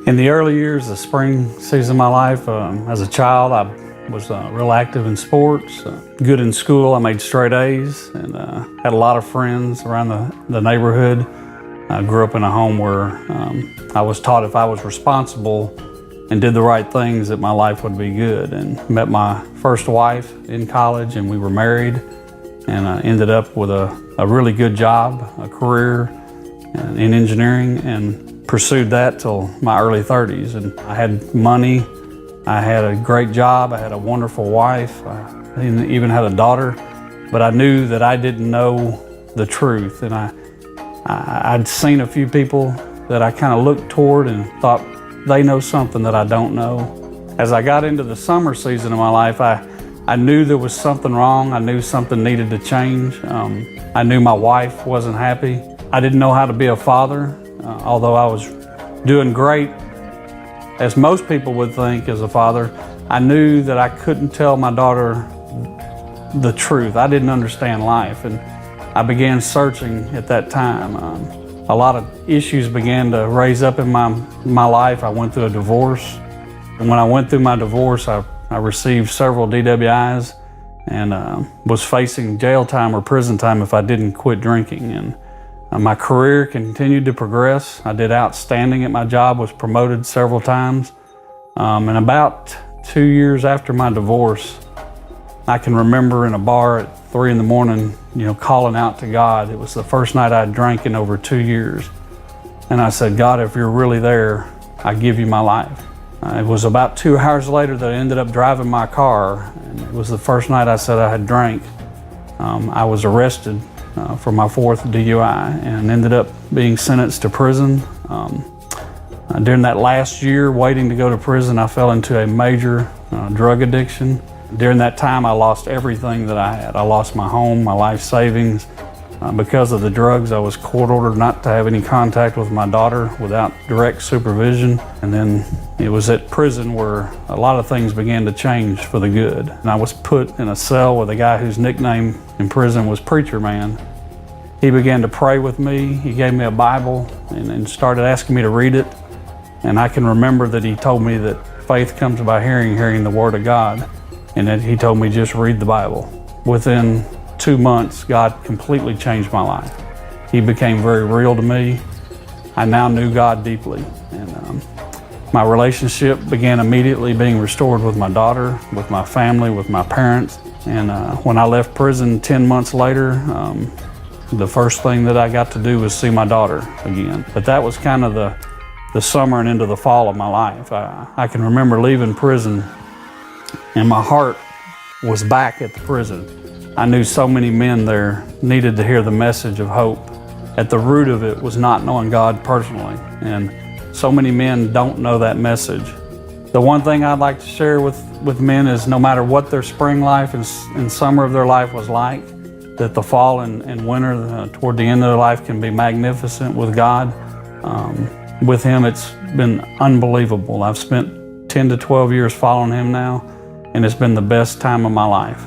In the early years, the spring season of my life, as a child, I was real active in sports, good in school. I made straight A's and had a lot of friends around the neighborhood. I grew up in a home where I was taught if I was responsible and did the right things that my life would be good, and met my first wife in college, and we were married, and I ended up with a really good job, a career in engineering, and pursued that till my early 30s. And I had money, I had a great job, I had a wonderful wife, I even had a daughter, but I knew that I didn't know the truth. And I'd seen a few people that I kind of looked toward and thought they know something that I don't know. As I got into the summer season of my life, I knew there was something wrong. I knew something needed to change. I knew my wife wasn't happy. I didn't know how to be a father, although I was doing great, as most people would think as a father. I knew that I couldn't tell my daughter the truth. I didn't understand life, and I began searching at that time. A lot of issues began to raise up in my life. I went through a divorce, and when I went through my divorce, I received several DWIs and was facing jail time or prison time if I didn't quit drinking. And my career continued to progress. I did outstanding at my job, was promoted several times. And about 2 years after my divorce, I can remember in a bar at 3 in the morning, calling out to God. It was the first night I'd drank in over 2 years. And I said, God, if you're really there, I give you my life. It was about 2 hours later that I ended up driving my car. And it was the first night I said I had drank. I was arrested for my 4th DUI and ended up being sentenced to prison. During that last year waiting to go to prison, I fell into a major drug addiction. During that time, I lost everything that I had. I lost my home, my life savings. Because of the drugs, I was court ordered not to have any contact with my daughter without direct supervision. And then it was at prison where a lot of things began to change for the good. And I was put in a cell with a guy whose nickname in prison was Preacher Man. He began to pray with me. He gave me a Bible and started asking me to read it. And I can remember that he told me that faith comes by hearing the Word of God. And that he told me just read the Bible. Within 2 months, God completely changed my life. He became very real to me. I now knew God deeply. And my relationship began immediately being restored with my daughter, with my family, with my parents. And when I left prison 10 months later, the first thing that I got to do was see my daughter again. But that was kind of the summer and into the fall of my life. I can remember leaving prison and my heart was back at the prison. I knew so many men there needed to hear the message of hope. At the root of it was not knowing God personally, and so many men don't know that message. The one thing I'd like to share with men is no matter what their spring life and summer of their life was like, that the fall and winter toward the end of their life can be magnificent with God. With Him, it's been unbelievable. I've spent 10 to 12 years following Him now, and it's been the best time of my life.